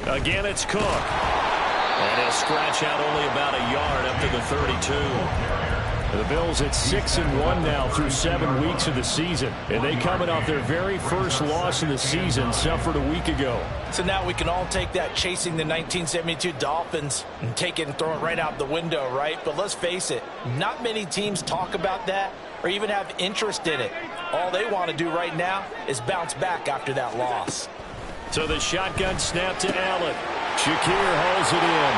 Again, it's Cook. And he'll scratch out only about a yard up to the 32. The Bills at 6-1 now through 7 weeks of the season. And they coming off their very first loss of the season, suffered a week ago. So now we can all take that chasing the 1972 Dolphins and take it and throw it right out the window, right? But let's face it, not many teams talk about that or even have interest in it. All they want to do right now is bounce back after that loss. So the shotgun snap to Allen. Shakir holds it in.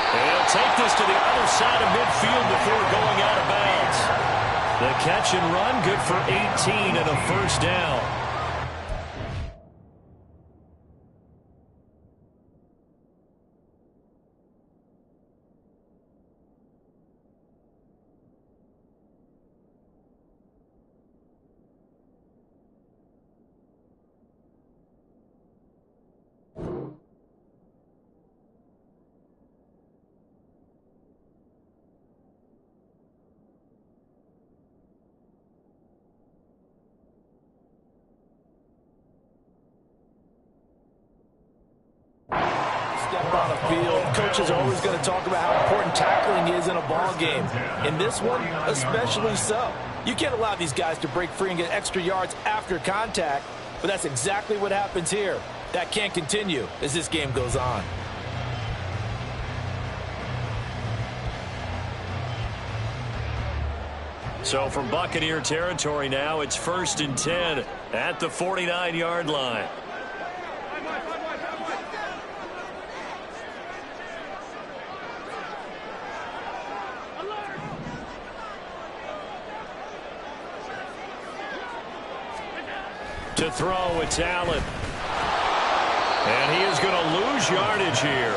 He'll take this to the other side of midfield before going out of bounds. The catch and run, good for 18 and a first down. On the field, coaches are always going to talk about how important tackling is in a ball game. In this one, especially so. You can't allow these guys to break free and get extra yards after contact, but that's exactly what happens here. That can't continue as this game goes on. So from Buccaneer territory now, it's 1st and 10 at the 49-yard line. To throw, it's Allen. And he is going to lose yardage here.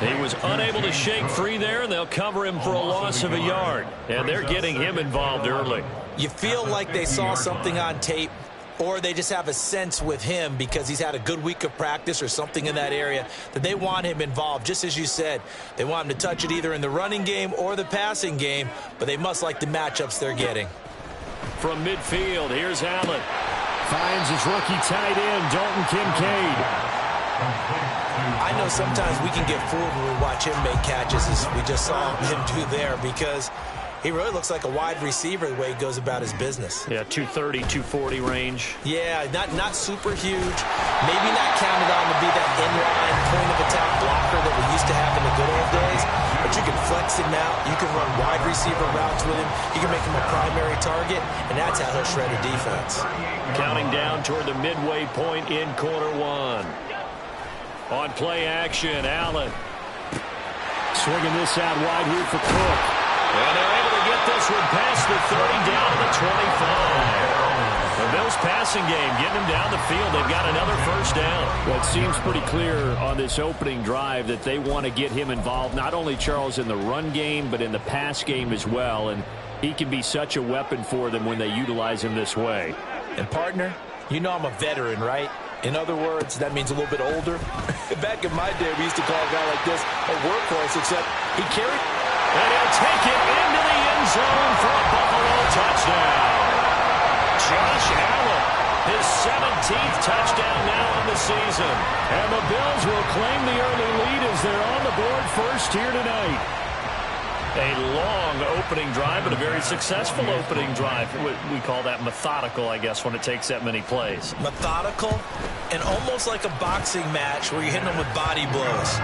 He was unable to shake free there, and they'll cover him for a loss of a yard. And they're getting him involved early. You feel like they saw something on tape, or they just have a sense with him because he's had a good week of practice or something in that area that they want him involved. Just as you said, they want him to touch it either in the running game or the passing game, but they must like the matchups they're getting. From midfield, here's Allen. Finds his rookie tight end, Dalton Kincaid. I know sometimes we can get fooled when we watch him make catches, as we just saw him do there, because he really looks like a wide receiver the way he goes about his business. Yeah, 230, 240 range. Yeah, not super huge. Maybe not counted on to be that inline point-of-attack blocker that we used to have in the good old days, but you can flex him out. You can run wide receiver routes with him. You can make him a primary target, and that's how he'll shred a defense. Counting down toward the midway point in quarter one. On play action, Allen. Swinging this out wide here for Cook. And they're able to get this one past the 30 down to the 25. The Bills passing game getting them down the field. They've got another first down. Well, it seems pretty clear on this opening drive that they want to get him involved, not only, Charles, in the run game, but in the pass game as well. And he can be such a weapon for them when they utilize him this way. And, partner, you know I'm a veteran, right? In other words, that means a little bit older. Back in my day, we used to call a guy like this a workhorse, except he carried. And he'll take it into the end zone for a Buffalo touchdown. Josh Allen, his 17th touchdown now on the season. And the Bills will claim the early lead as they're on the board first here tonight. A long opening drive, but a very successful opening drive. We call that methodical, I guess, when it takes that many plays. Methodical and almost like a boxing match where you're hitting them with body blows.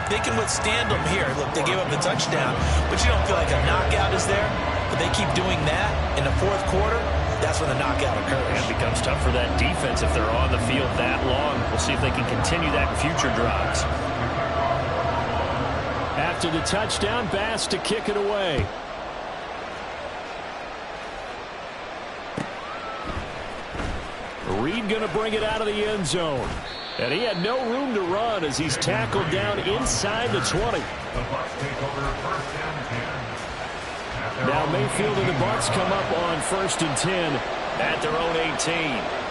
They can withstand them here. Look, they gave up the touchdown, but you don't feel like a knockout is there. But they keep doing that in the fourth quarter. That's when the knockout occurs. It becomes tough for that defense if they're on the field that long. We'll see if they can continue that in future drives. After the touchdown, Bass to kick it away. Reed going to bring it out of the end zone. And he had no room to run as he's tackled down inside the 20. Now Mayfield and the Bucs come up on 1st and 10 at their own 18.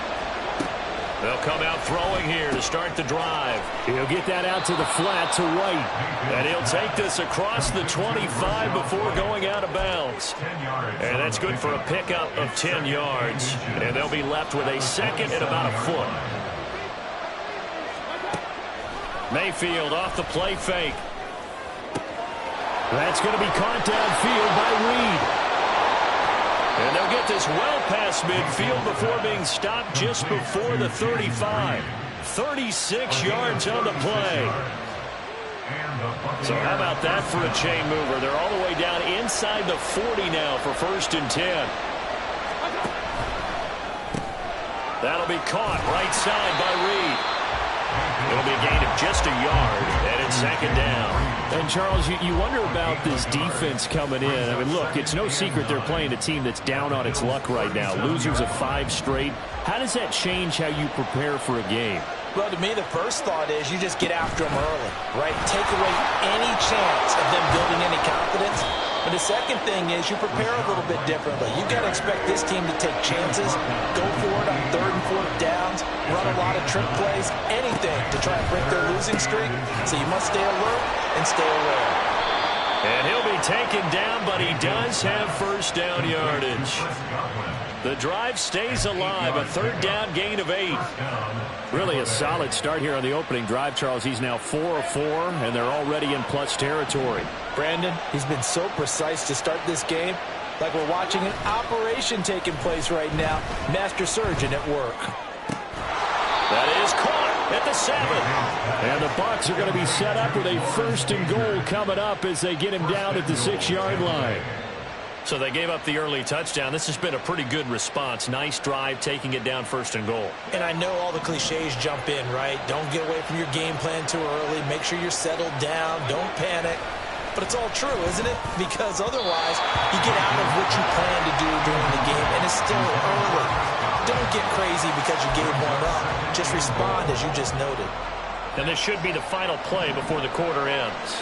They'll come out throwing here to start the drive. He'll get that out to the flat to White. And he'll take this across the 25 before going out of bounds. And that's good for a pickup of 10 yards. And they'll be left with a second and about a foot. Mayfield off the play fake. That's going to be caught downfield by Reed. And they'll get this well past midfield before being stopped just before the 35. 36 yards on the play. So how about that for a chain mover? They're all the way down inside the 40 now for 1st and 10. That'll be caught right side by Reed. It'll be a gain of just a yard, and it's 2nd down. And, Charles, you wonder about this defense coming in. I mean, look, it's no secret they're playing a team that's down on its luck right now. Losers of 5 straight. How does that change how you prepare for a game? Well, to me, the first thought is you just get after them early, right? Take away any chance of them building any confidence. But the second thing is you prepare a little bit differently. You've got to expect this team to take chances, go for it on 3rd and 4th downs, run a lot of trick plays, anything to try and break their losing streak. So you must stay alert and stay aware. And he'll be taken down, but he does have 1st down yardage. The drive stays alive, a 3rd down gain of 8. Really a solid start here on the opening drive, Charles. He's now 4 of 4, and they're already in plus territory. Brandon, he's been so precise to start this game, like we're watching an operation taking place right now. Master surgeon at work. That is caught at the 7. And the Bucs are going to be set up with a 1st and goal coming up as they get him down at the 6-yard line. So they gave up the early touchdown. This has been a pretty good response. Nice drive, taking it down 1st and goal. And I know all the cliches jump in, right? Don't get away from your game plan too early. Make sure you're settled down. Don't panic. But it's all true, isn't it? Because otherwise, you get out of what you plan to do during the game, and it's still early. Don't get crazy because you gave one up. Just respond as you just noted. And this should be the final play before the quarter ends.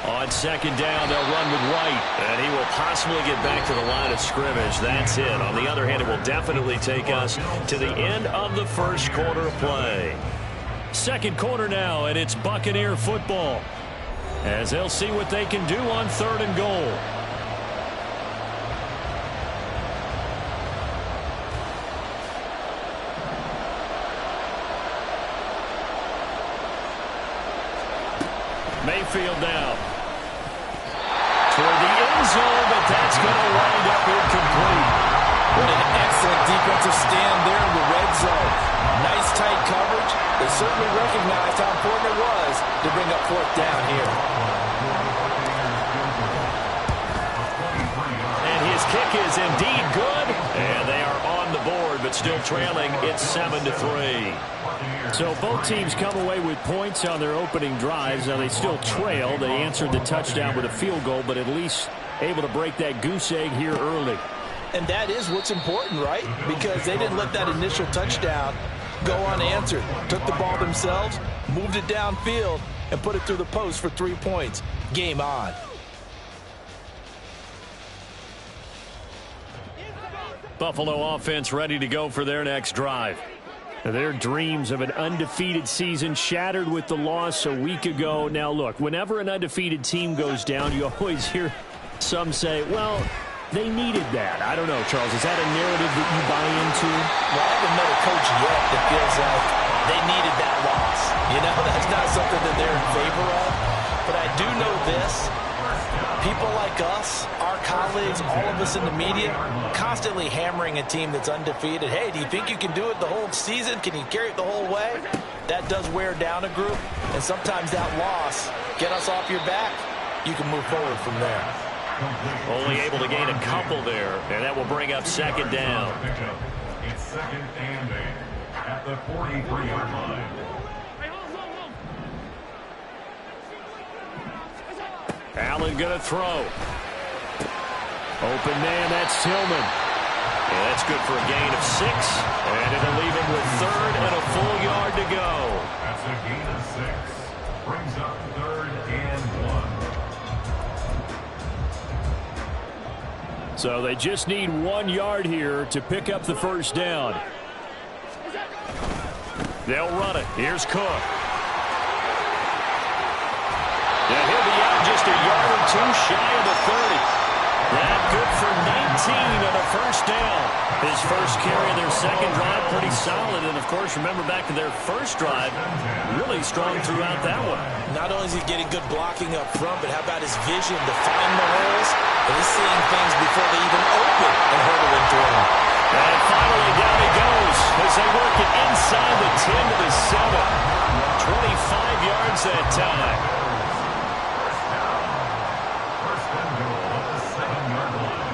On 2nd down, they'll run with White. And he will possibly get back to the line of scrimmage. That's it. On the other hand, it will definitely take us to the end of the 1st quarter play. 2nd quarter now, and it's Buccaneer football, as they'll see what they can do on 3rd and goal. Mayfield now toward the end zone, but that's going to wind up incomplete. What an excellent defensive stand there in the red zone. Nice tight coverage. They certainly recognized how important it was to bring up 4th down here. And his kick is indeed good. And they are on the board, but still trailing. It's 7-3. So both teams come away with points on their opening drives. Now they still trail. They answered the touchdown with a field goal, but at least able to break that goose egg here early. And that is what's important, right? Because they didn't let that initial touchdown go unanswered. Took the ball themselves, moved it downfield, and put it through the post for 3 points. Game on. Buffalo offense ready to go for their next drive. Their dreams of an undefeated season shattered with the loss a week ago. Now, look, whenever an undefeated team goes down, you always hear some say, well, they needed that. I don't know, Charles. Is that a narrative that you buy into? Well, I haven't met a coach yet that feels like they needed that loss. You know, that's not something that they're in favor of. But I do know this. People like us, our colleagues, all of us in the media, constantly hammering a team that's undefeated. Hey, do you think you can do it the whole season? Can you carry it the whole way? That does wear down a group, and sometimes that loss, get us off your back, you can move forward from there. Only able to gain a couple there, and that will bring up 2nd down. It's 2nd and 8 at the 43-yard line. Allen going to throw. Open man, that's Tillman. And that's good for a gain of 6. And it'll leave him with 3rd and a full yard to go. That's a gain of 6. Brings up 3rd and 1. So they just need 1 yard here to pick up the 1st down. They'll run it. Here's Cook. And he'll be out just a yard or 2 shy of the 30. That good for 19 and a 1st down. His first carry of their second drive, pretty solid. And, of course, remember back to their first drive, really strong throughout that one. Not only is he getting good blocking up front, but how about his vision to find the holes? And he's seeing things before they even open and hurdle into him. And finally, down he goes as they work it inside the 10 to the 7. 25 yards that time. First and goal at the 7-yard line.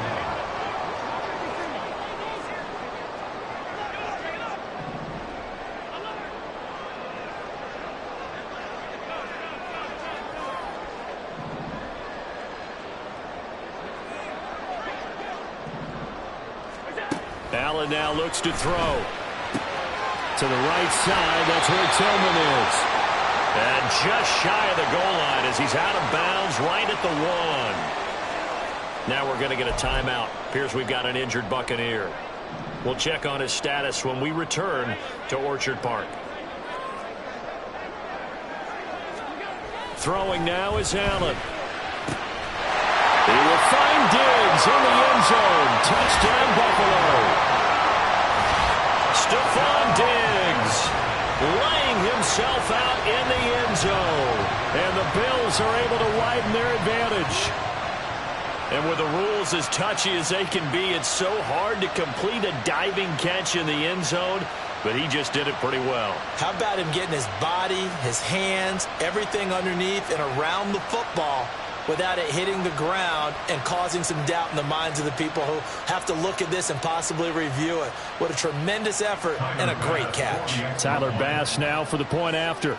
Allen now looks to throw. To the right side, that's where Tillman is. And just shy of the goal line as he's out of bounds right at the 1. Now we're going to get a timeout. Appears we've got an injured Buccaneer. We'll check on his status when we return to Orchard Park. Throwing now is Allen. He will find Diggs in the end zone. Touchdown, Buffalo. Stephon Diggs laying himself out in the end zone. And the Bills are able to widen their advantage. And with the rules as touchy as they can be, it's so hard to complete a diving catch in the end zone. But he just did it pretty well. How about him getting his body, his hands, everything underneath and around the football without it hitting the ground and causing some doubt in the minds of the people who have to look at this and possibly review it. What a tremendous effort and a great catch. Tyler Bass now for the point after.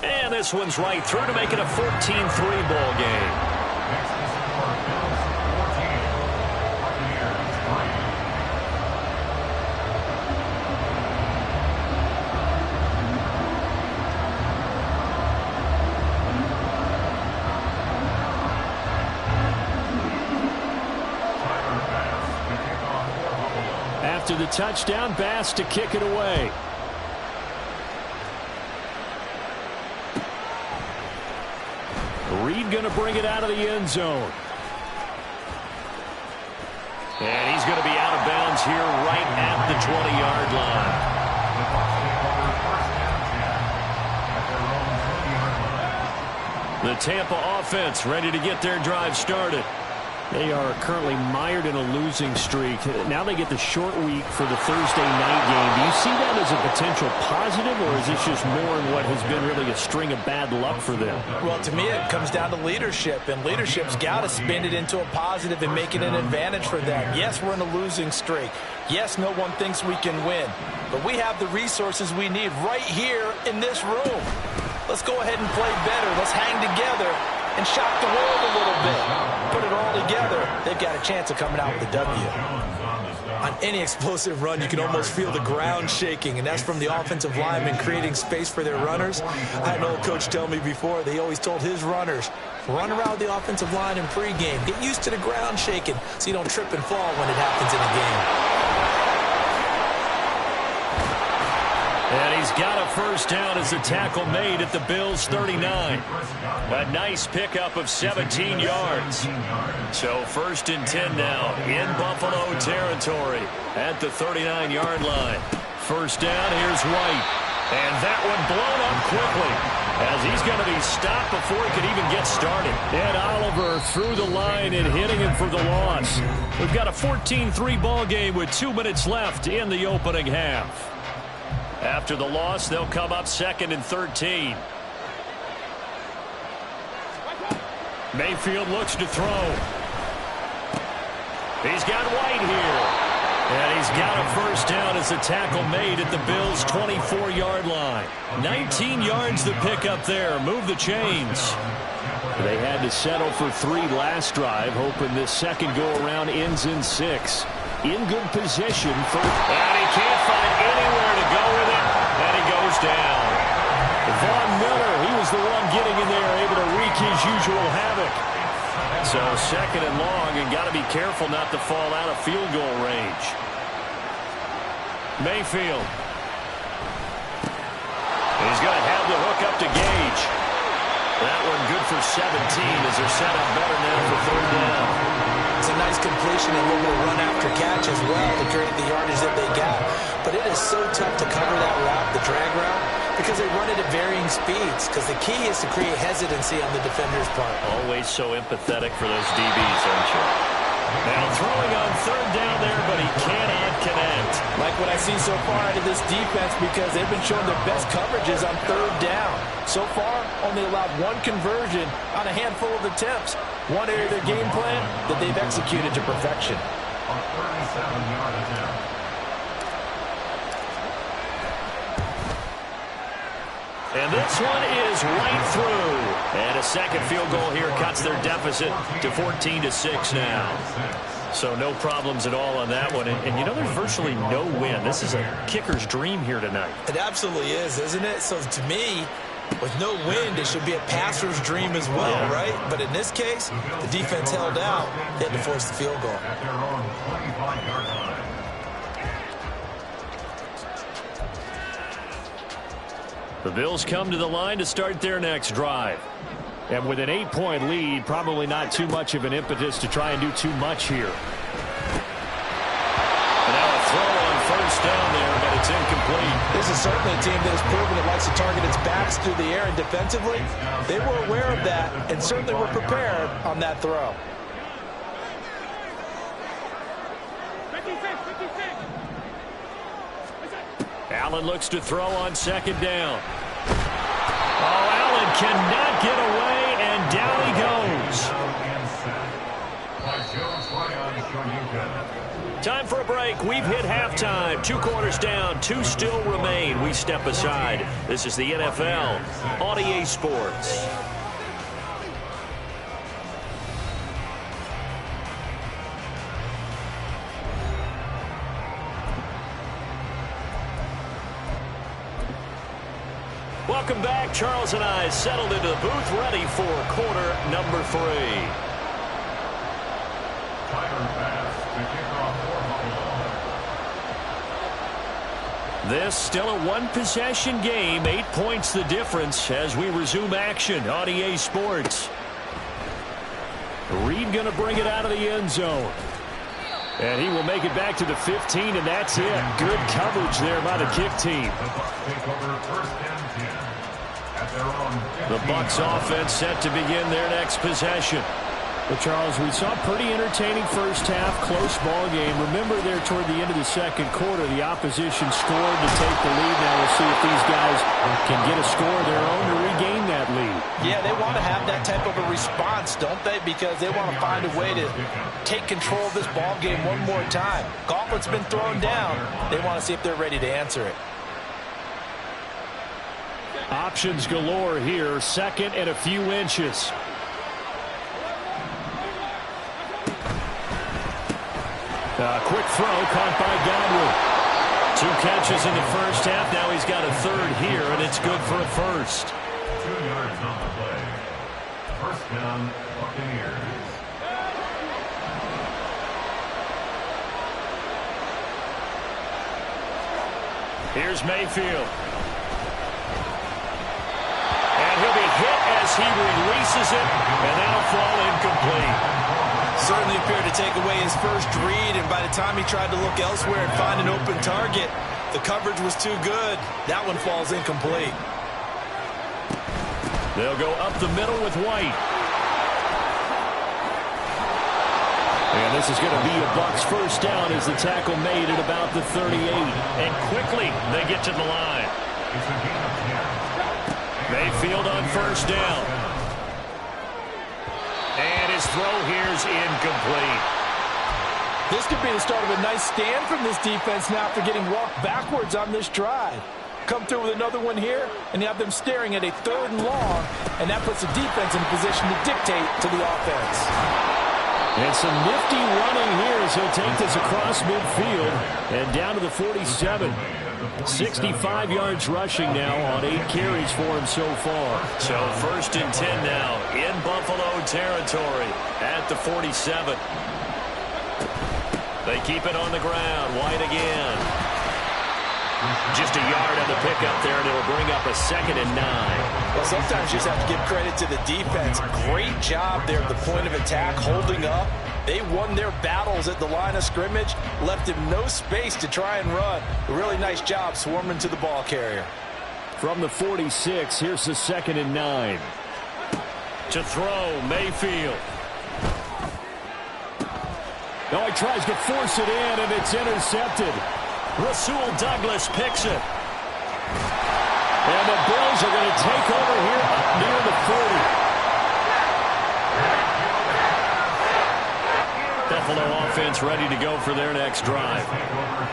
And this one's right through to make it a 14-3 ball game. After the touchdown, Bass to kick it away. Reed going to bring it out of the end zone. And he's going to be out of bounds here right at the 20-yard line. The Tampa offense ready to get their drive started. They are currently mired in a losing streak. Now they get the short week for the Thursday night game. Do you see that as a potential positive, or is this just more in what has been really a string of bad luck for them? Well, to me, it comes down to leadership, and leadership's got to spin it into a positive and make it an advantage for them. Yes, we're in a losing streak. Yes, no one thinks we can win, but we have the resources we need right here in this room. Let's go ahead and play better. Let's hang together and shock the world a little bit. Put it all together, they've got a chance of coming out with a W. On any explosive run, you can almost feel the ground shaking, and that's from the offensive linemen creating space for their runners. I had an old coach tell me before, they always told his runners, run around the offensive line in pregame. Get used to the ground shaking so you don't trip and fall when it happens in a game. And he's got a first down as the tackle made at the Bills' 39. A nice pickup of 17 yards. So 1st and 10 now in Buffalo territory at the 39-yard line. First down, here's White. And that one blown up quickly as he's going to be stopped before he can even get started. Ed Oliver through the line and hitting him for the loss. We've got a 14-3 ball game with 2 minutes left in the opening half. After the loss, they'll come up 2nd and 13. Mayfield looks to throw. He's got White here. And he's got a first down as the tackle made at the Bills' 24-yard line. 19 yards to pick up there. Move the chains. They had to settle for 3 last drive, hoping this second go-around ends in 6. In good position for... And he can't find anywhere to go with it. And he goes down. Von Miller, he was the one getting in there, able to wreak his usual havoc. So 2nd and long, and got to be careful not to fall out of field goal range. Mayfield He's going to have the hook up to Gage. That one good for 17 as they're set up better now for third down. It's a nice completion and a little bit of run after catch as well to create the yardage that they got. But it is so tough to cover that route, the drag route, because they run it at varying speeds. Because the key is to create hesitancy on the defender's part. Always so empathetic for those DBs, aren't you? Now throwing on third down there, but he cannot connect. Like what I've seen so far out of this defense, because they've been showing their best coverages on third down. So far, only allowed one conversion on a handful of attempts. One area of their game plan that they've executed to perfection. A 37-yard attempt. And this one is right through. And a second field goal here cuts their deficit to 14-6 now. So no problems at all on that one. And you know, there's virtually no win. This is a kicker's dream here tonight. It absolutely is, isn't it? So to me, with no wind, it should be a passer's dream as well, right? But in this case, the defense held out. They had to force the field goal. At their own 25-yard line. The Bills come to the line to start their next drive. And with an 8-point lead, probably not too much of an impetus to try and do too much here. And now a throw on first down there, but it's incomplete. This is certainly a team that has proven it likes to target its backs through the air, and defensively, they were aware of that and certainly were prepared on that throw. Allen looks to throw on second down. Oh, Allen cannot get away, and down he goes. Time for a break. We've hit halftime. 2 quarters down, 2 still remain. We step aside. This is the NFL on EA Sports. Welcome back. Charles and I settled into the booth, ready for quarter number 3. This still a one-possession game. 8 points the difference as we resume action on EA Sports. Reed going to bring it out of the end zone. And he will make it back to the 15, and that's it. Good coverage there by the kick team. The Bucs offense set to begin their next possession. Well, Charles, we saw a pretty entertaining first half, close ball game. Remember there toward the end of the second quarter, the opposition scored to take the lead. Now we'll see if these guys can get a score of their own to regain that lead. Yeah, they want to have that type of a response, don't they? Because they want to find a way to take control of this ball game one more time. Gauntlet's been thrown down. They want to see if they're ready to answer it. Options galore here. Second and a few inches. Quick throw caught by Godwin. 2 catches in the first half. Now he's got a third here, and it's good for a first. 2 yards on the play. First down, Buccaneers. Here's Mayfield. And he'll be hit as he releases it, and that'll fall incomplete. Certainly appeared to take away his first read, and by the time he tried to look elsewhere and find an open target, the coverage was too good. That one falls incomplete. They'll go up the middle with White. And this is going to be a Bucs first down as the tackle made at about the 38. And quickly they get to the line. Mayfield on first down. And his throw here's incomplete. This could be the start of a nice stand from this defense now after getting walked backwards on this drive. Come through with another one here, and you have them staring at a 3rd and long, and that puts the defense in a position to dictate to the offense. And some nifty running here as he'll take this across midfield and down to the 47. 65 yards rushing now on 8 carries for him so far. So 1st and 10 now in Buffalo territory at the 47. They keep it on the ground. White again. Just a yard on the pickup there, and it'll bring up a 2nd and 9. Well, sometimes you just have to give credit to the defense. Great job there at the point of attack, holding up. They won their battles at the line of scrimmage, left him no space to try and run. A really nice job swarming to the ball carrier. From the 46, here's the 2nd and 9. To throw, Mayfield. No, he tries to force it in, and it's intercepted. Rasul Douglas picks it. And the Bills are going to take over here up near the 40. Buffalo offense ready to go for their next drive.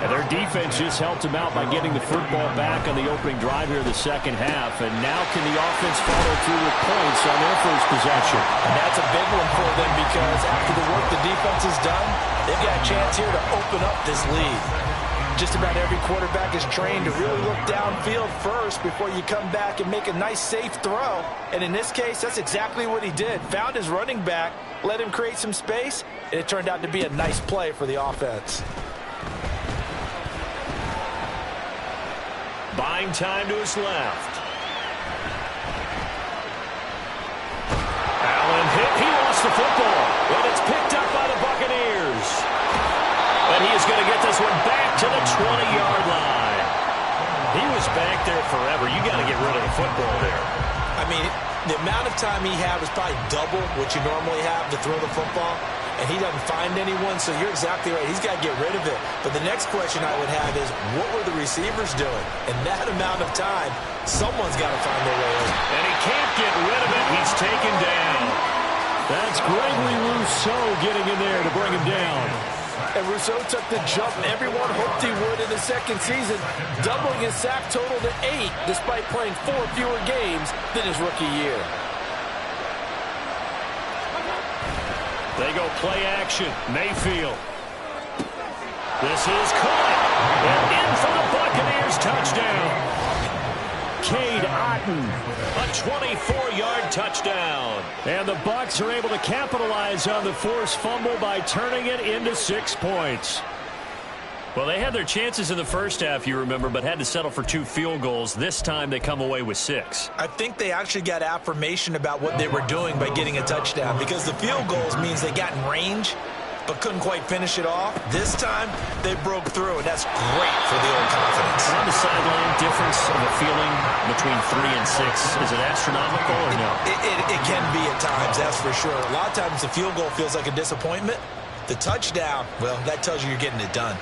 And their defense just helped them out by getting the football back on the opening drive here in the second half. And now can the offense follow through with points on their first possession? And that's a big one for them because after the work the defense has done, they've got a chance here to open up this lead. Just about every quarterback is trained to really look downfield first before you come back and make a nice, safe throw. And in this case, that's exactly what he did. Found his running back, let him create some space, and it turned out to be a nice play for the offense. Buying time to his left. Allen hit. He lost the football, but it's picked up by the Buccaneers. And he is going to get this one back to the 20-yard line. He was back there forever. You got to get rid of the football there. I mean, the amount of time he had was probably double what you normally have to throw the football, and he doesn't find anyone, so you're exactly right. He's got to get rid of it. But the next question I would have is, what were the receivers doing? In that amount of time, someone's got to find their way over. And he can't get rid of it. He's taken down. That's Gregory Rousseau getting in there to bring him down. And Rousseau took the jump everyone hoped he would in the second season, doubling his sack total to 8, despite playing 4 fewer games than his rookie year. They go play action. Mayfield. This is caught. And in for the Buccaneers touchdown. Cade Otton, a 24-yard touchdown. And the Bucs are able to capitalize on the forced fumble by turning it into 6 points. Well, they had their chances in the first half, you remember, but had to settle for 2 field goals. This time they come away with 6. I think they actually got affirmation about what they were doing by getting a touchdown, because the field goals means they got in range but couldn't quite finish it off. This time, they broke through, and that's great for the old confidence. On the sideline, difference of a feeling between 3 and 6, is it astronomical or no? It can be at times, that's for sure. A lot of times the field goal feels like a disappointment. The touchdown, well, that tells you you're getting it done.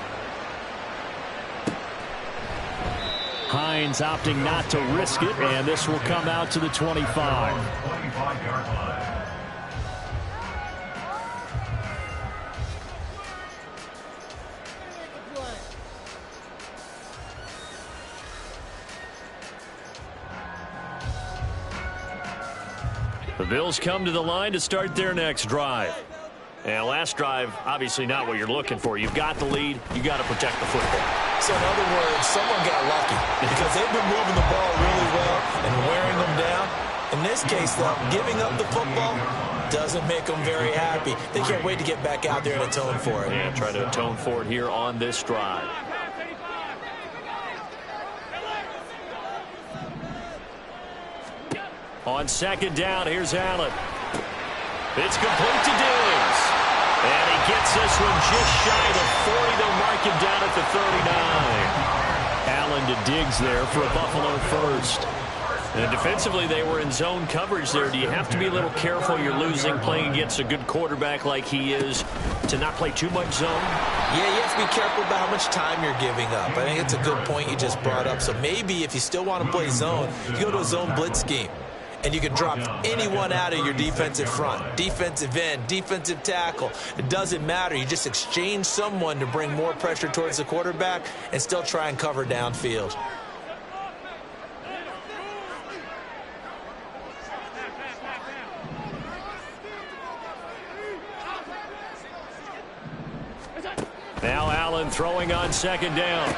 Hines opting not to risk it, and this will come out to the 25. 25-yard line. The Bills come to the line to start their next drive. And last drive, obviously not what you're looking for. You've got the lead. You got to protect the football. So in other words, someone got lucky because they've been moving the ball really well and wearing them down. In this case, though, giving up the football doesn't make them very happy. They can't wait to get back out there and atone for it. Yeah, try to atone for it here on this drive. On second down, here's Allen. It's complete to Diggs. And he gets this one just shy of the 40. They'll mark him down at the 39. Allen to Diggs there for a Buffalo first. And defensively, they were in zone coverage there. Do you have to be a little careful? You're losing, playing against a good quarterback like he is, to not play too much zone? Yeah, you have to be careful about how much time you're giving up. I think it's a good point you just brought up. So maybe if you still want to play zone, you go to a zone blitz scheme. And you can drop anyone out of your defensive front, defensive end, defensive tackle. It doesn't matter. You just exchange someone to bring more pressure towards the quarterback and still try and cover downfield. Now Allen throwing on second down.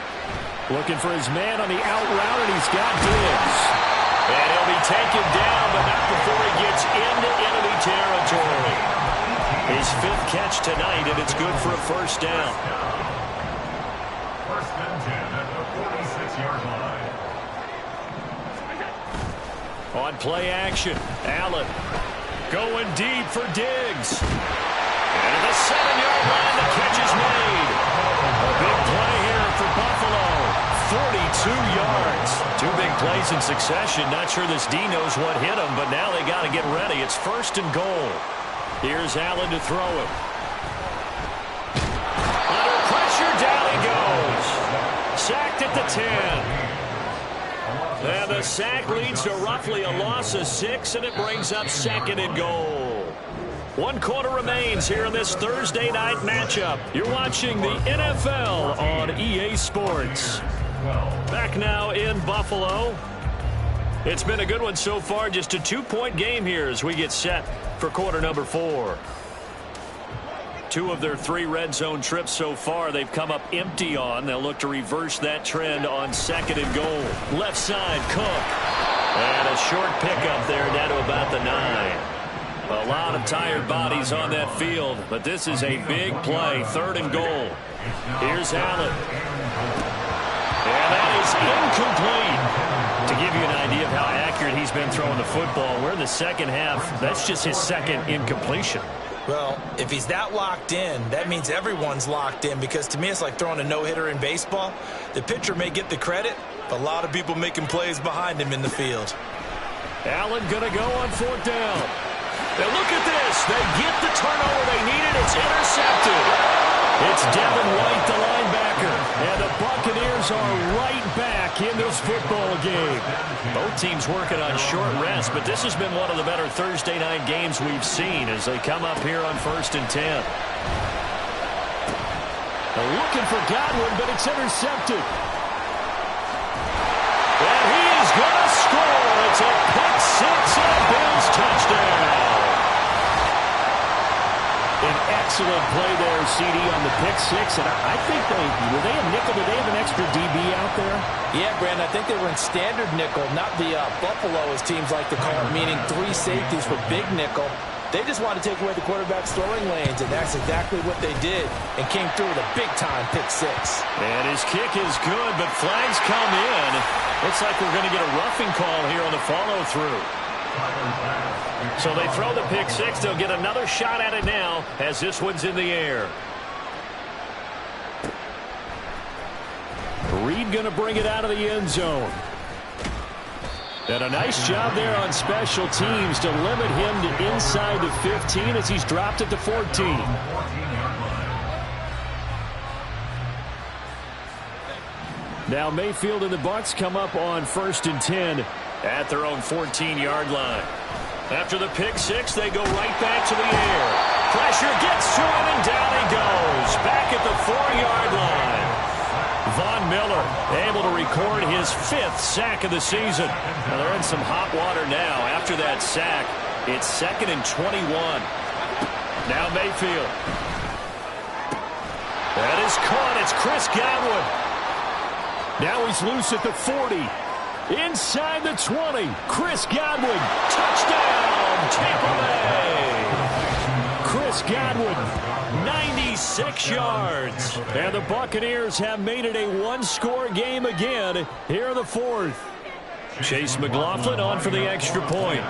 Looking for his man on the out route, and he's got Diggs. And he'll be taken down, but not before he gets into enemy territory. His 5th catch tonight, and it's good for a first down. First and 10 at the 46-yard line. On play action, Allen going deep for Diggs. And at the 7-yard line, the catch is made. A big play here for Buffalo. 42 yards. Two big plays in succession. Not sure this D knows what hit him, but now they got to get ready. It's first and goal. Here's Allen to throw it. Under pressure, down he goes. Sacked at the 10. And the sack leads to roughly a loss of 6, and it brings up second and goal. 1 quarter remains here in this Thursday night matchup. You're watching the NFL on EA Sports. Back now in Buffalo. It's been a good one so far. Just a 2-point game here as we get set for quarter number 4. 2 of their 3 red zone trips so far they've come up empty on. They'll look to reverse that trend on second and goal. Left side, Cook. And a short pickup there down to about the 9. A lot of tired bodies on that field, but this is a big play. Third and goal. Here's Allen. And that is incomplete. To give you an idea of how accurate he's been throwing the football, we're in the second half. That's just his second incompletion. Well, if he's that locked in, that means everyone's locked in, because to me it's like throwing a no-hitter in baseball. The pitcher may get the credit, but a lot of people making plays behind him in the field. Allen going to go on 4th down. And look at this. They get the turnover they needed. It's intercepted. It's Devin White, the linebacker. And the Buccaneers are right back in this football game. Both teams working on short rest, but this has been one of the better Thursday night games we've seen as they come up here on 1st and 10. They're looking for Godwin, but it's intercepted. And he is going to score. It's a pick 6 and a Bills touchdown. An excellent play there, CD, on the pick 6. And I think were they a nickel? Did they have an extra DB out there? Yeah, Brandon, I think they were in standard nickel, not the Buffalo, as teams like to call it, meaning 3 safeties for big nickel. They just wanted to take away the quarterback's throwing lanes, and that's exactly what they did, and came through with a big-time pick 6. And his kick is good, but flags come in. Looks like we're going to get a roughing call here on the follow-through. So they throw the pick 6. They'll get another shot at it now as this one's in the air. Reed going to bring it out of the end zone. And a nice job there on special teams to limit him to inside the 15 as he's dropped it to 14. Now Mayfield and the Bucs come up on 1st and 10 at their own 14-yard line. After the pick 6, they go right back to the air. Pressure gets to him, and down he goes. Back at the 4-yard line. Von Miller able to record his 5th sack of the season. Now they're in some hot water now. After that sack, it's 2nd and 21. Now Mayfield. That is caught. It's Chris Godwin. Now he's loose at the 40. Inside the 20, Chris Godwin. Touchdown, Tampa Bay. Chris Godwin, 96 yards. And the Buccaneers have made it a 1-score game again here in the 4th. Chase McLaughlin on for the extra point.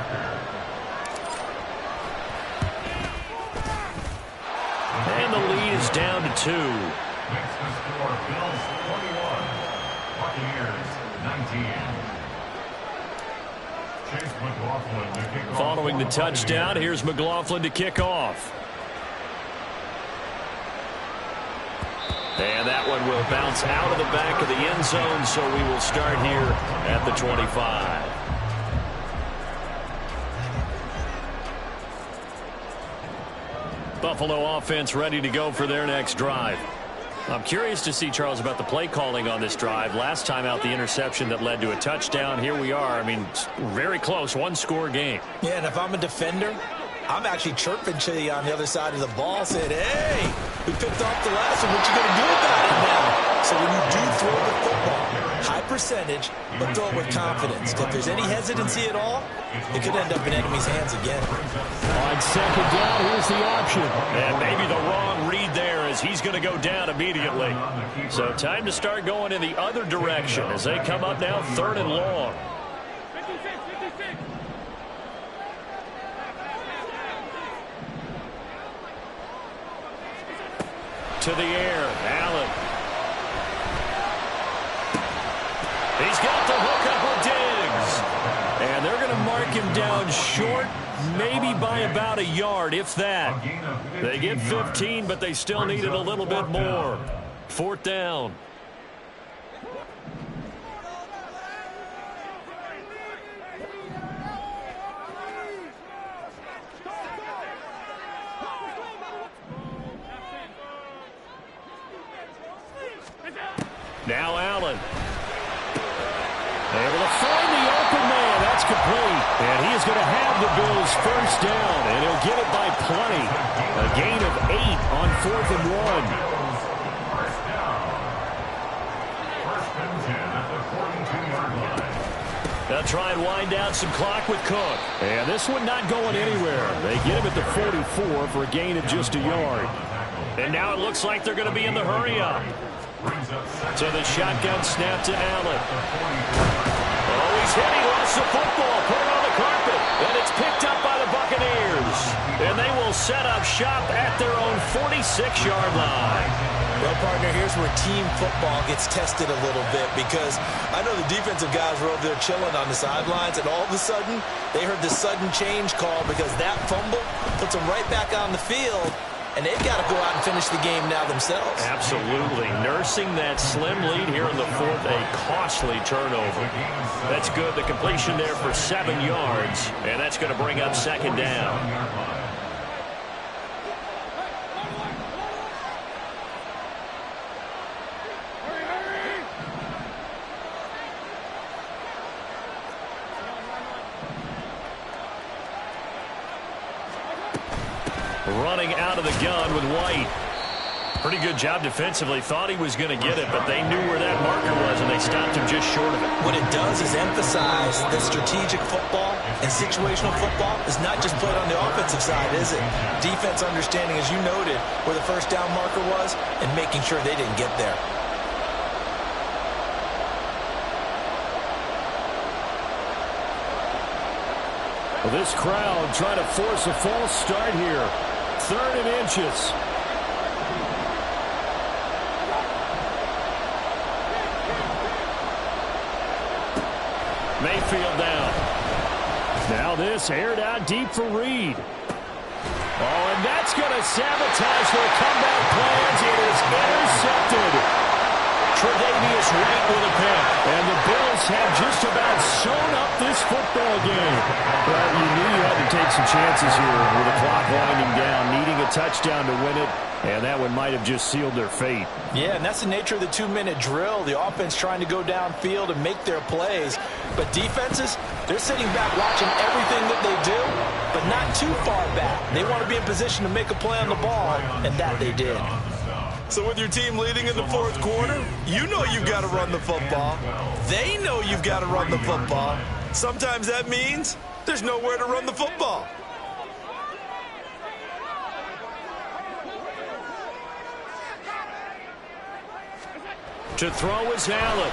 And the lead is down to 2. Next to score, Bills 21, Buccaneers 19. Following the touchdown, here's McLaughlin to kick off. And that one will bounce out of the back of the end zone, so we will start here at the 25. Buffalo offense ready to go for their next drive. I'm curious to see, Charles, about the play calling on this drive. Last time out, the interception that led to a touchdown. Here we are. I mean, very close, 1-score game. Yeah, and if I'm a defender, I'm actually chirping to you on the other side of the ball, saying, hey, we picked off the last one. What you going to do about it now? So So when you do throw the football, high percentage, but throw it with confidence. If there's any hesitancy at all, it could end up in enemy's hands again. On second down, here's the option. And maybe the wrong read there as he's going to go down immediately. So time to start going in the other direction as they come up now 3rd and long. To the air, Allen. He's got the hook up with Diggs. And they're going to mark him down short, maybe by about a yard, if that. They get 15, but they still needed a little bit more. 4th down. Now Allen. Able to find the open man. That's complete. And he is going to have the Bills 1st down. And he'll get it by plenty. A gain of 8 on 4th and 1. First down. 1st and 10 at the 42-yard line. They'll try and wind down some clock with Cook. And this one not going anywhere. They get him at the 44 for a gain of just a yard. And now it looks like they're going to be in the hurry-up. So the shotgun snap to Allen. Oh, he's hit. He lost the football. Put it on the carpet. And it's picked up by the Buccaneers. And they will set up shop at their own 46-yard line. Well, partner, here's where team football gets tested a little bit because I know the defensive guys were over there chilling on the sidelines, and all of a sudden, they heard the sudden change call because that fumble puts them right back on the field. And they've got to go out and finish the game now themselves. Absolutely. Nursing that slim lead here in the 4th, a costly turnover. That's good. The completion there for 7 yards, and that's going to bring up 2nd down. Running out of the gun with White. Pretty good job defensively. Thought he was going to get it, but they knew where that marker was, and they stopped him just short of it. What it does is emphasize that strategic football and situational football is not just played on the offensive side, is it? Defense understanding, as you noted, where the 1st down marker was and making sure they didn't get there. Well, this crowd trying to force a false start here. 3rd and inches. Mayfield down. Now this aired out deep for Reed. Oh, and that's going to sabotage their comeback plans. It is intercepted. Tre'Davious White with a pick. And the Bills have just about sewn up this football game. Well, you knew you had to take some chances here with the clock winding down, needing a touchdown to win it, and that one might have just sealed their fate. Yeah, and that's the nature of the 2-minute drill. The offense trying to go downfield and make their plays. But defenses, they're sitting back watching everything that they do, but not too far back. They want to be in position to make a play on the ball, and that they did. So with your team leading in the 4th quarter, you know you've got to run the football. They know you've got to run the football. Sometimes that means there's nowhere to run the football. To throw is Allen.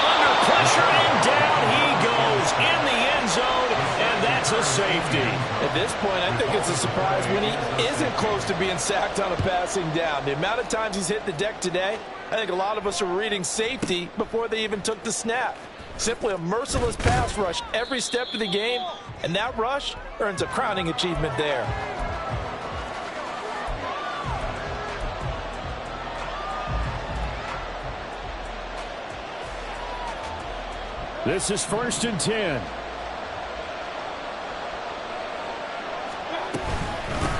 Under pressure and down he goes in the end zone, and that's a safety. At this point, I think it's a surprise when he isn't close to being sacked on a passing down. The amount of times he's hit the deck today, I think a lot of us are reading safety before they even took the snap. Simply a merciless pass rush every step of the game, and that rush earns a crowning achievement there. This is 1st and 10.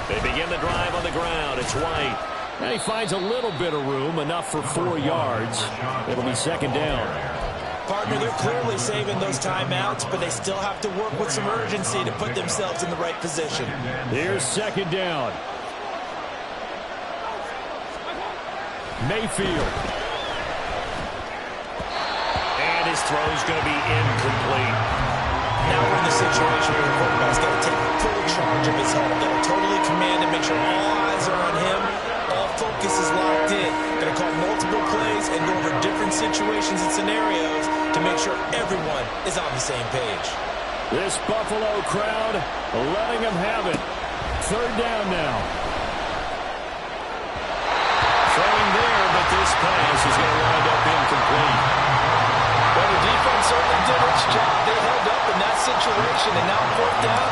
They begin the drive on the ground. It's White. And he finds a little bit of room, enough for 4 yards. It'll be 2nd down. Partner, they're clearly saving those timeouts, but they still have to work with some urgency to put themselves in the right position. Here's 2nd down. Mayfield. And his throw's going to be incomplete. Now we're in the situation where the quarterback's got to take full charge of his home. Got to totally command and make sure all eyes are on him. All focus is locked in. Got to call multiple plays and go over different situations and scenarios to make sure everyone is on the same page. This Buffalo crowd letting them have it. Third down now. Throwing there, but this pass is going to wind up incomplete. Well, the defense certainly did its job. They held up in that situation, and now fourth down,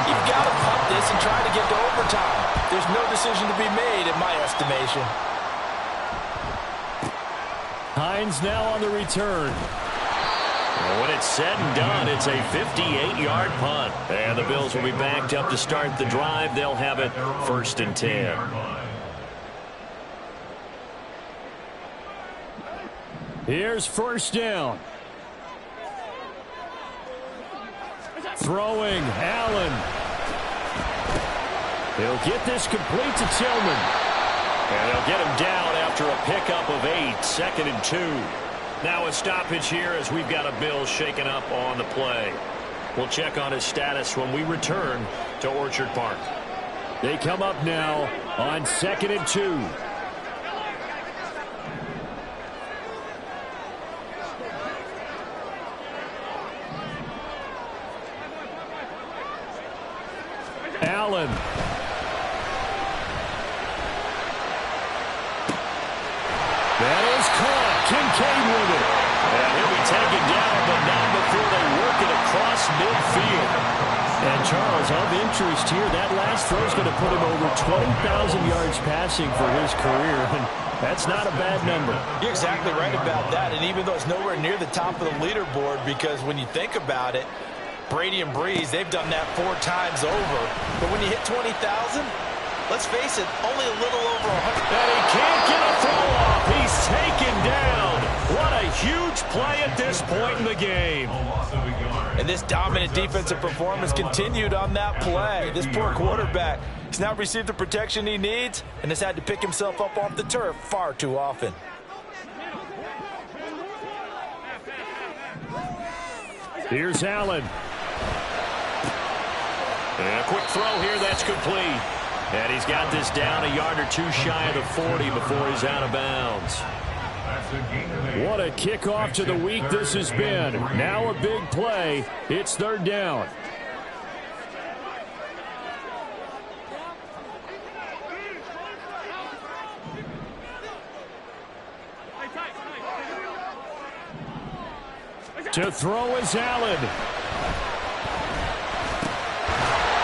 you've got to punt this and try to get to overtime. There's no decision to be made in my estimation. Hines now on the return. When it's said and done, it's a 58-yard punt. And the Bills will be backed up to start the drive. They'll have it 1st and 10. Here's first down. Throwing, Allen. He'll get this complete to Tillman. And they'll get him down after a pickup of 8, 2nd and 2. Now a stoppage here as we've got a Bill shaken up on the play. We'll check on his status when we return to Orchard Park. They come up now on 2nd and 2. Allen. That is caught. Kincaid with it. And he'll be taken down, but not before they work it across midfield. And Charles, of interest here, that last throw is going to put him over 20,000 yards passing for his career. And that's not a bad number. You're exactly right about that. And even though it's nowhere near the top of the leaderboard, because when you think about it, Brady and Breeze, they've done that 4 times over. But when you hit 20,000, let's face it, only a little over 100. And he can't get a throw off. He's taken down. What a huge play at this point in the game. And this dominant defensive performance continued on that play. This poor quarterback has now received the protection he needs and has had to pick himself up off the turf far too often. Here's Allen. And a quick throw here, that's complete. And he's got this down a yard or 2 shy of the 40 before he's out of bounds. What a kickoff to the week this has been. Now a big play. It's 3rd down. To throw is Allen.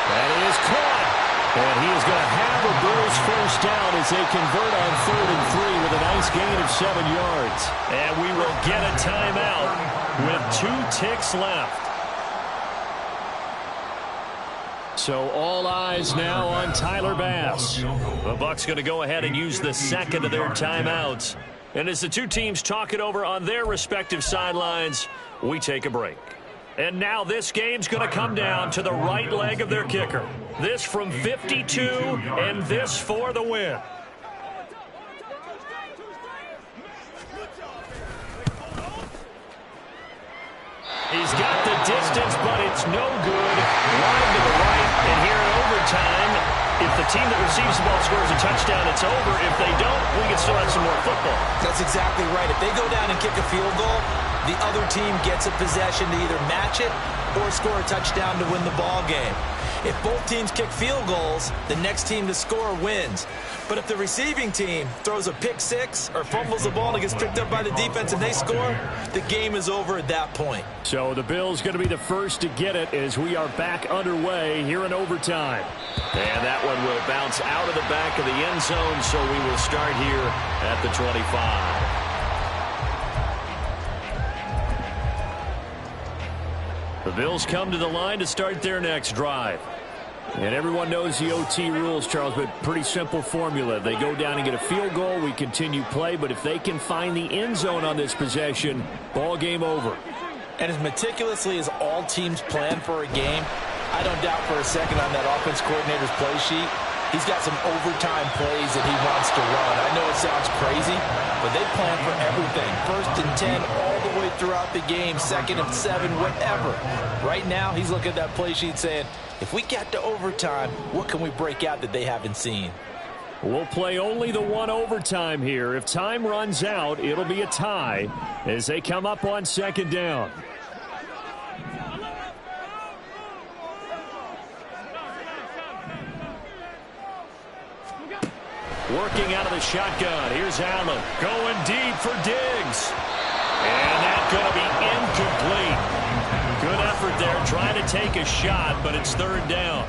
That is caught. And he is going to have a Bills first down as they convert on 3rd and 3 with a nice gain of 7 yards. And we will get a timeout with 2 ticks left. So all eyes now on Tyler Bass. The Bucs going to go ahead and use the second of their timeouts. And as the 2 teams talk it over on their respective sidelines, we take a break. And now this game's going to come down to the right leg of their kicker. This from 52 and this for the win. He's got the distance, but it's no good. Wide to the right, and here in overtime, if the team that receives the ball scores a touchdown, it's over. If they don't, we can still have some more football. That's exactly right. If they go down and kick a field goal, the other team gets a possession to either match it or score a touchdown to win the ball game. If both teams kick field goals, the next team to score wins. But if the receiving team throws a pick 6 or fumbles the ball and gets picked up by the defense and they score, the game is over at that point. So the Bills going to be the first to get it as we are back underway here in overtime. And that one will bounce out of the back of the end zone, so we will start here at the 25. The Bills come to the line to start their next drive. And everyone knows the OT rules, Charles, but pretty simple formula. They go down and get a field goal, we continue play, but if they can find the end zone on this possession, ball game over. And as meticulously as all teams plan for a game, I don't doubt for a second on that offense coordinator's play sheet, He's got some overtime plays that he wants to run. I know it sounds crazy, but they plan for everything. 1st and 10 all the way throughout the game, 2nd and 7, whatever. Right now, he's looking at that play sheet saying, if we get to overtime, what can we break out that they haven't seen? We'll play only the one overtime here. If time runs out, it'll be a tie as they come up on 2nd down. Working out of the shotgun. Here's Allen going deep for Diggs. And that's going to be incomplete. Good effort there trying to take a shot, but it's 3rd down.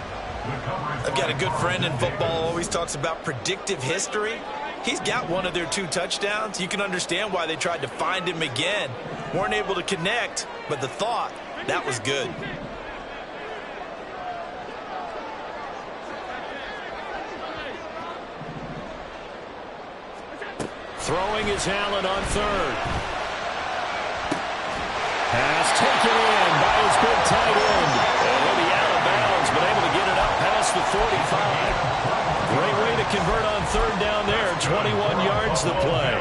I've got a good friend in football, always talks about predictive history. He's got one of their 2 touchdowns. You can understand why they tried to find him again. Weren't able to connect, but the thought, that was good. Throwing is Allen on 3rd. Pass taken in by his big tight end. And he'll be out of bounds, but able to get it up past the 45. Great way to convert on 3rd down there. 21 yards to play.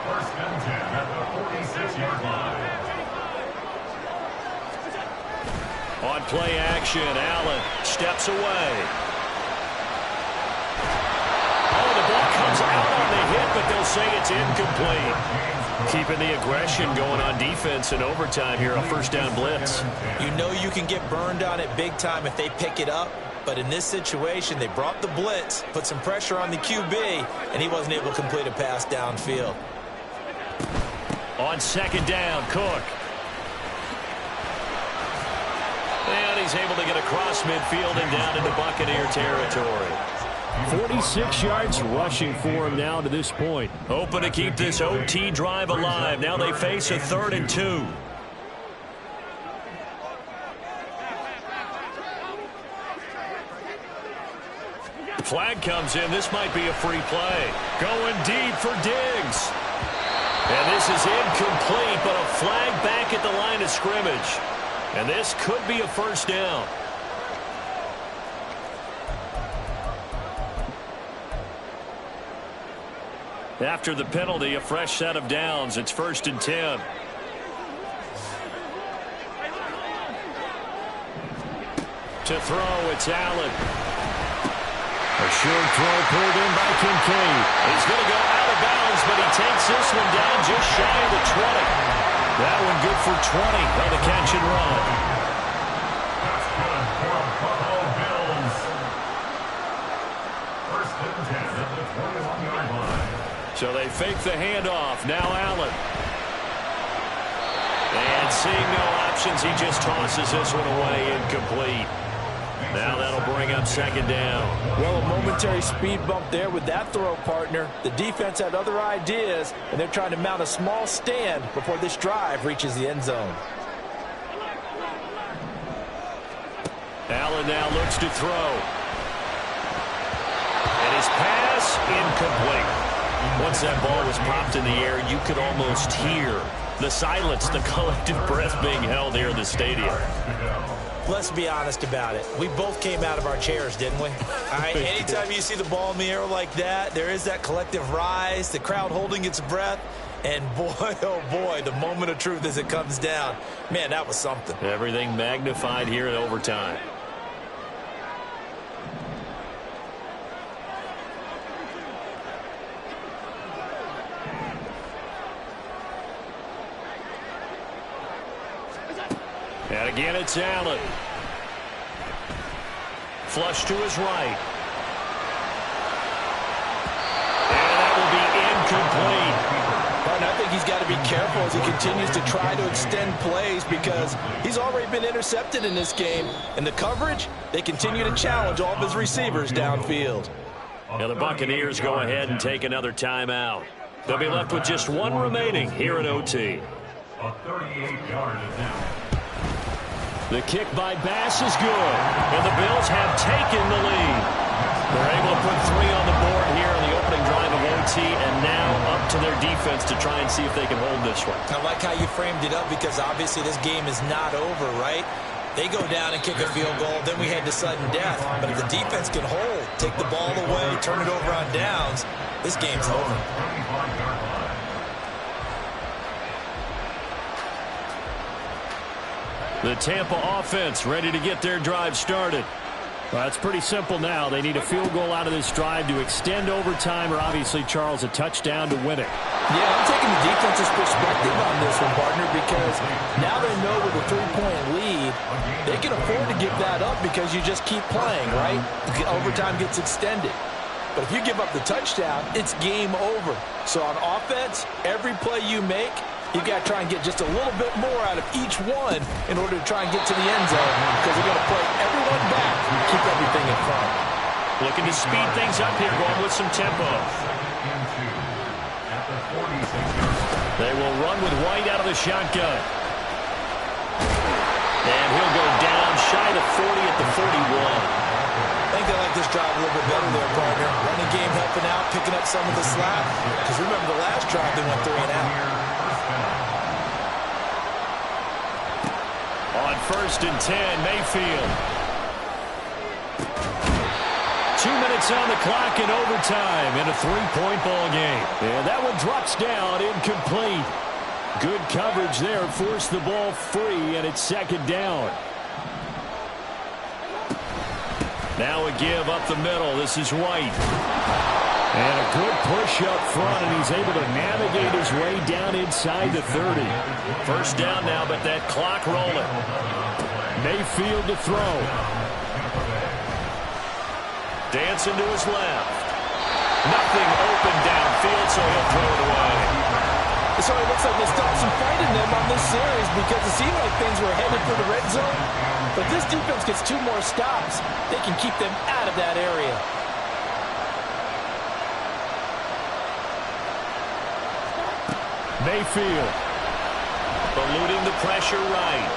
1st and 10 at the 46-yard line. On play action, Allen steps away. Oh, the ball comes out on the hit, but they'll say it's incomplete. Keeping the aggression going on defense in overtime here, a 1st down blitz. You know you can get burned on it big time if they pick it up, but in this situation, they brought the blitz, put some pressure on the QB, and he wasn't able to complete a pass downfield. On 2nd down, Cook. And he's able to get across midfield and down into Buccaneer territory. 46 yards rushing for him now to this point. Hoping to keep this OT drive alive. Now they face a 3rd and 2. Flag comes in. This might be a free play. Going deep for Diggs. And this is incomplete, but a flag back at the line of scrimmage. And this could be a 1st down. After the penalty, a fresh set of downs. It's 1st and 10. To throw, it's Allen. A short throw pulled in by Kincaid. He's going to go out of bounds, but he takes this one down just shy of the 20. That one good for 20 on the catch and run. That's good for Buffalo Bills. 1st and 10 at the 21-yard line. So they fake the handoff. Now Allen. And seeing no options, he just tosses this one away, incomplete. Now that'll bring up 2nd down. Well, a momentary speed bump there with that throw, partner. The defense had other ideas, and they're trying to mount a small stand before this drive reaches the end zone. Allen now looks to throw. And his pass, incomplete. Once that ball was popped in the air, you could almost hear the silence, the collective breath being held here in the stadium. Let's be honest about it. We both came out of our chairs, didn't we? All right, anytime you see the ball in the air like that, there is that collective rise, the crowd holding its breath, and boy, oh boy, the moment of truth as it comes down. Man, that was something. Everything magnified here in overtime. And again, it's Allen. Flush to his right. And that will be incomplete. And I think he's got to be careful as he continues to try to extend plays because he's already been intercepted in this game. And the coverage, they continue to challenge all of his receivers downfield. Now the Buccaneers go ahead and take another timeout. They'll be left with just one remaining here at OT. A 38-yard attempt. The kick by Bass is good, and the Bills have taken the lead. They're able to put 3 on the board here in the opening drive of OT, and now up to their defense to try and see if they can hold this one. I like how you framed it up because obviously this game is not over, right? They go down and kick a field goal, then we head to sudden death. But if the defense can hold, take the ball away, turn it over on downs, this game's over. The Tampa offense ready to get their drive started. Well, it's pretty simple now. They need a field goal out of this drive to extend overtime, or obviously, Charles, a touchdown to win it. Yeah, I'm taking the defense's perspective on this one, partner, because now they know with a 3-point lead, they can afford to give that up because you just keep playing, right? Overtime gets extended. But if you give up the touchdown, it's game over. So on offense, every play you make, you got to try and get just a little bit more out of each one in order to try and get to the end zone, because they're going to play everyone back and keep everything in front. Looking to speed things up here, going with some tempo. They will run with White out of the shotgun. And he'll go down shy of 40 at the 41. I think they like this drive a little bit better there, partner. Running game helping out, picking up some of the slack. Because remember the last drive, they went 3 and out. On 1st and 10, Mayfield. 2 minutes on the clock in overtime in a 3-point ball game. And that one drops down, incomplete. Good coverage there, forced the ball free, and it's 2nd down. Now a give up the middle. This is White. And a good push up front, and he's able to navigate his way down inside the 30. 1st down now, but that clock rolling. Mayfield to throw. Dancing to his left. Nothing open downfield, so he'll throw it away. So it looks like they stopped some fight in them on this series because it seemed like things were headed for the red zone. But this defense gets 2 more stops. They can keep them out of that area. Mayfield. Eluding the pressure right.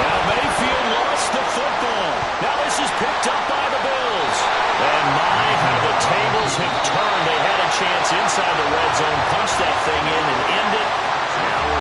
Now Mayfield lost the football. Now this is picked up by the Bills. And my, how the tables have turned. They had a chance inside the